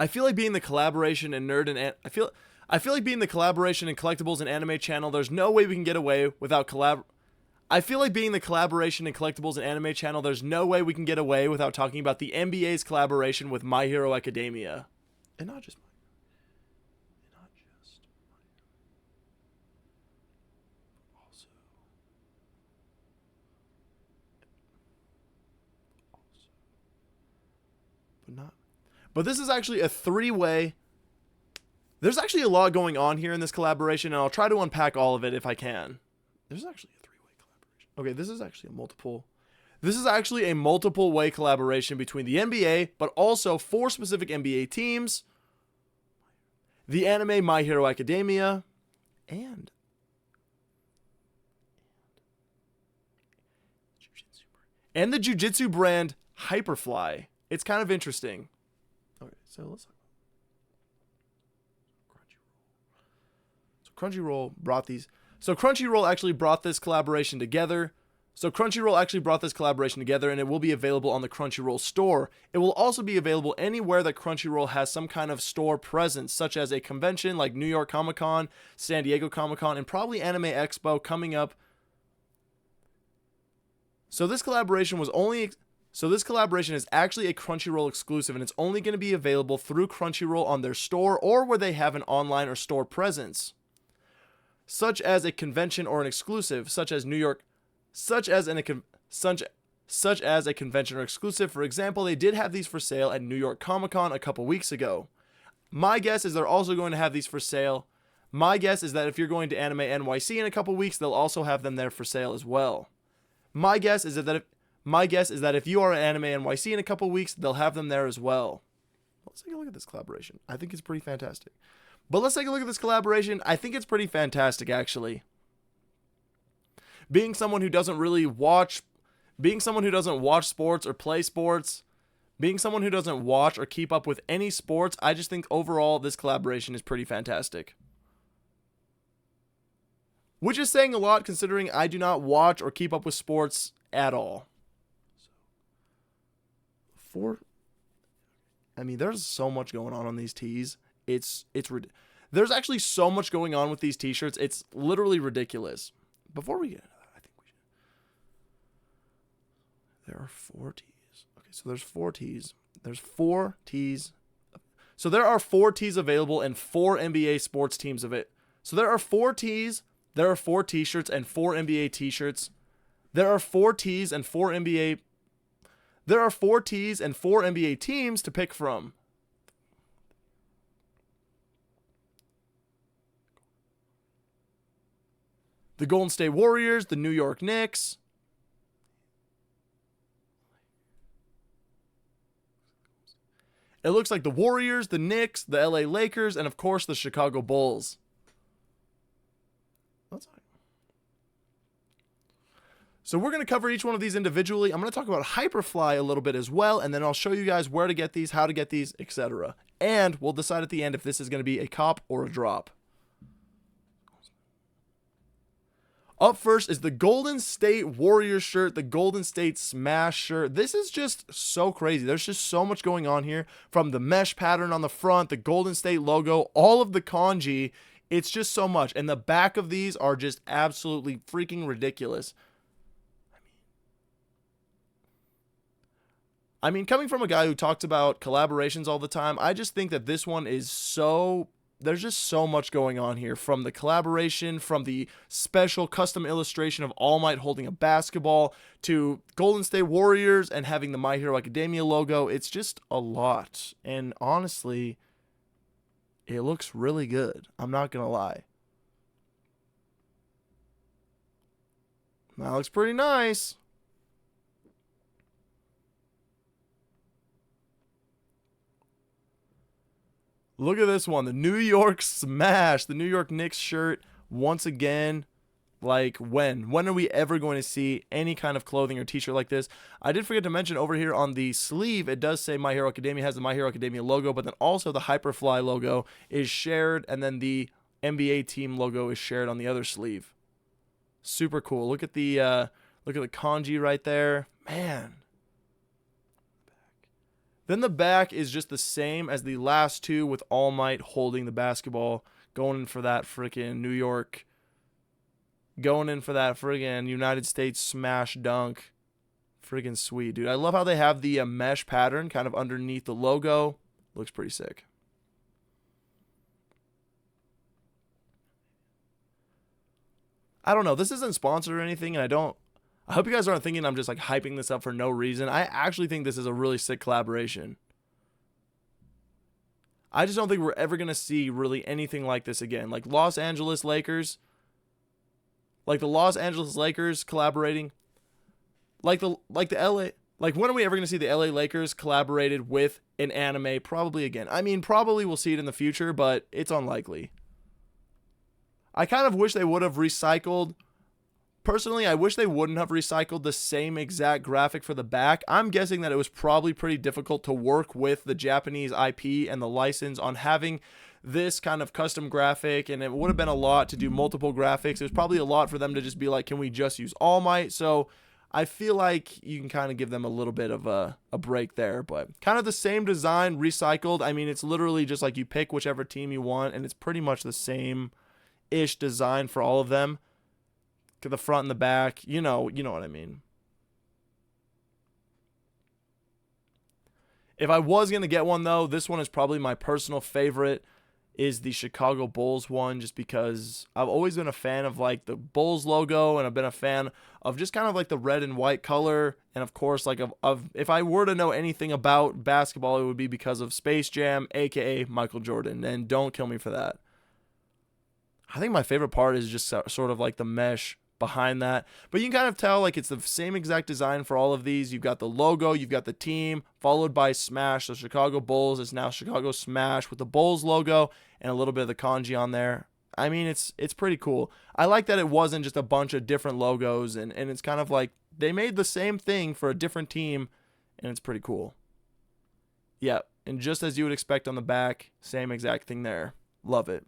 I feel like being the collaboration and nerd and I feel like being the collaboration and collectibles and anime channel, there's no way we can get away without I feel like being the collaboration and collectibles and anime channel, there's no way we can get away without talking about the NBA's collaboration with My Hero Academia. And not just also but this is actually a three-way. There's actually a lot going on here in this collaboration, and I'll try to unpack all of it if I can. There's actually a three-way collaboration. Okay, this is actually a multiple. This is actually a multiple-way collaboration between the NBA, but also 4 specific NBA teams, the anime My Hero Academia, and the Jiu-Jitsu brand Hyperfly. It's kind of interesting. Okay, so let's talk. Crunchyroll brought these. So Crunchyroll actually brought this collaboration together. And it will be available on the Crunchyroll store. It will also be available anywhere that Crunchyroll has some kind of store presence, such as a convention like New York Comic Con, San Diego Comic Con, and probably Anime Expo coming up. So this collaboration is actually a Crunchyroll exclusive, and it's only going to be available through Crunchyroll on their store or where they have an online or store presence, such as a convention or an exclusive, such as a convention or exclusive. For example, they did have these for sale at New York Comic Con a couple weeks ago. My guess is they're also going to have these for sale. My guess is that if you're going to Anime NYC in a couple weeks, they'll also have them there for sale as well. My guess is that if you are at Anime NYC in a couple weeks, they'll have them there as well. Let's take a look at this collaboration. I think it's pretty fantastic. But let's take a look at this collaboration. I think it's pretty fantastic, actually. Being someone who doesn't watch sports or play sports, being someone who doesn't watch or keep up with any sports, I just think overall this collaboration is pretty fantastic. Which is saying a lot considering I do not watch or keep up with sports at all. There's so much going on these tees. There's actually so much going on with these t-shirts. It's literally ridiculous. Before we get into that, I think we should. There are 4 tees. Okay, so there's 4 tees. There's 4 tees. So there are 4 tees available and 4 NBA sports teams of it. So there are 4 tees. There are 4 t-shirts and 4 NBA t-shirts. There are 4 tees and 4 NBA. There are 4 tees and 4 NBA teams to pick from. The Golden State Warriors, the New York Knicks. It looks like the Warriors, the Knicks, the LA Lakers, and of course the Chicago Bulls. So we're going to cover each one of these individually. I'm going to talk about Hyperfly a little bit as well, and then I'll show you guys where to get these, how to get these, etc. And we'll decide at the end if this is going to be a cop or a drop. Up first is the Golden State Warriors shirt, the Golden State Smash shirt. This is just so crazy. There's just so much going on here. From the mesh pattern on the front, the Golden State logo, all of the kanji. It's just so much. And the back of these are just absolutely freaking ridiculous. I mean, coming from a guy who talks about collaborations all the time, I just think that this one is so... There's just so much going on here, from the collaboration, from the special custom illustration of All Might holding a basketball, to Golden State Warriors and having the My Hero Academia logo. It's just a lot. And honestly, it looks really good. I'm not going to lie. That looks pretty nice. Look at this one, the New York Smash, the New York Knicks shirt. Once again, like when are we ever going to see any kind of clothing or t-shirt like this? I did forget to mention over here on the sleeve, it does say My Hero Academia, has the My Hero Academia logo, but then also the Hyperfly logo is shared, and then the NBA team logo is shared on the other sleeve. Super cool. Look at the kanji right there, man. Then the back is just the same as the last two, with All Might holding the basketball, going in for that freaking New York, going in for that friggin' United States smash dunk. Friggin' sweet, dude. I love how they have the mesh pattern kind of underneath the logo. Looks pretty sick. I don't know. This isn't sponsored or anything, and I hope you guys aren't thinking I'm just like hyping this up for no reason. I actually think this is a really sick collaboration. I just don't think we're ever going to see really anything like this again. Like Los Angeles Lakers, like the Los Angeles Lakers collaborating, like the LA, like when are we ever going to see the LA Lakers collaborated with an anime? Probably again. I mean, probably we'll see it in the future, but it's unlikely. I kind of wish they would have recycled. Personally, I wish they wouldn't have recycled the same exact graphic for the back. I'm guessing that it was probably pretty difficult to work with the Japanese IP and the license on having this kind of custom graphic, and it would have been a lot to do multiple graphics. It was probably a lot for them to just be like, can we just use All Might? So I feel like you can kind of give them a little bit of a break there, but kind of the same design recycled. I mean, it's literally just like you pick whichever team you want, and it's pretty much the same-ish design for all of them. To the front and the back, you know what I mean. If I was going to get one, though, this one is probably my personal favorite, is the Chicago Bulls one, just because I've always been a fan of like the Bulls logo, and I've been a fan of just kind of like the red and white color, and of course like of if I were to know anything about basketball, it would be because of Space Jam, aka Michael Jordan, and don't kill me for that. I think my favorite part is just sort of like the mesh behind that, but you can kind of tell like it's the same exact design for all of these. You've got the logo, you've got the team, followed by Smash. So Chicago Bulls is now Chicago Smash with the Bulls logo and a little bit of the kanji on there. I mean, it's pretty cool. I like that it wasn't just a bunch of different logos, and it's kind of like they made the same thing for a different team, and it's pretty cool. Yeah, and just as you would expect on the back, same exact thing there. Love it.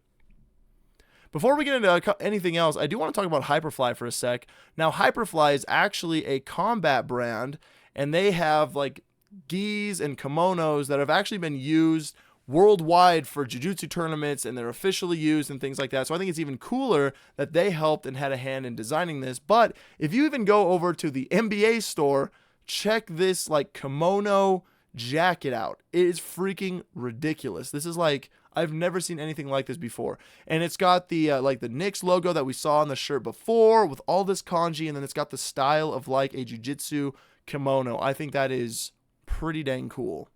Before we get into anything else, I do want to talk about Hyperfly for a sec. Now, Hyperfly is actually a combat brand, and they have like gis and kimonos that have actually been used worldwide for jiu-jitsu tournaments, and they're officially used and things like that. So I think it's even cooler that they helped and had a hand in designing this. But if you even go over to the NBA store, check this like kimono jacket out. It is freaking ridiculous. This is like, I've never seen anything like this before. And it's got the like the Knicks logo that we saw on the shirt before with all this kanji, and then it's got the style of like a jiu-jitsu kimono. I think that is pretty dang cool.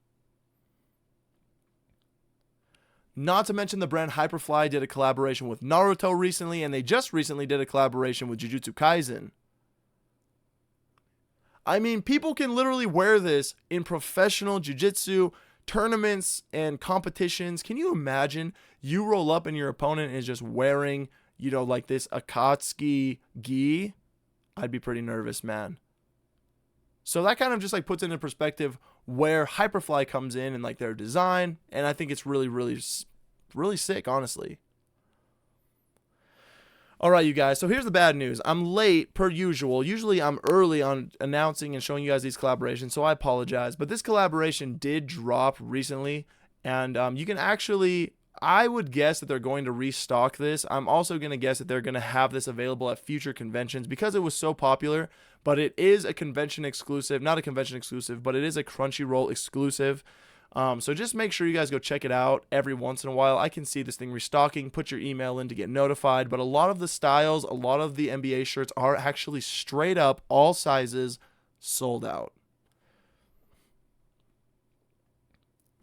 Not to mention the brand Hyperfly did a collaboration with Naruto recently, and they just recently did a collaboration with Jujutsu Kaisen. I mean, people can literally wear this in professional jiu-jitsu tournaments and competitions. Can you imagine you roll up and your opponent is just wearing, like this Akatsuki gi? I'd be pretty nervous, man. So that kind of just like puts into perspective where Hyperfly comes in and like their design, and I think it's really, really, really sick, honestly. All right, you guys, so here's the bad news. I'm late per usual. Usually I'm early on announcing and showing you guys these collaborations, so I apologize. But this collaboration did drop recently, and you can actually, I would guess that they're going to restock this. I'm also going to guess that they're going to have this available at future conventions because it was so popular. But it is a convention exclusive, not a convention exclusive, but it is a Crunchyroll exclusive. So just make sure you guys go check it out every once in a while. I can see this thing restocking. Put your email in to get notified. But a lot of the styles, a lot of the NBA shirts are actually straight up, all sizes, sold out.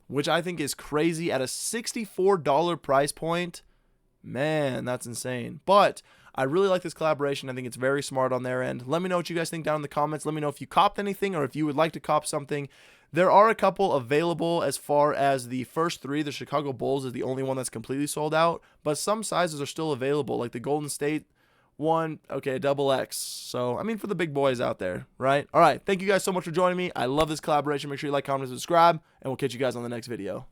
Which I think is crazy at a $64 price point. Man, that's insane. But I really like this collaboration. I think it's very smart on their end. Let me know what you guys think down in the comments. Let me know if you copped anything or if you would like to cop something. There are a couple available as far as the first three. The Chicago Bulls is the only one that's completely sold out, but some sizes are still available, like the Golden State one, okay, XXX. So, I mean, for the big boys out there, right? All right, thank you guys so much for joining me. I love this collaboration. Make sure you like, comment, and subscribe, and we'll catch you guys on the next video.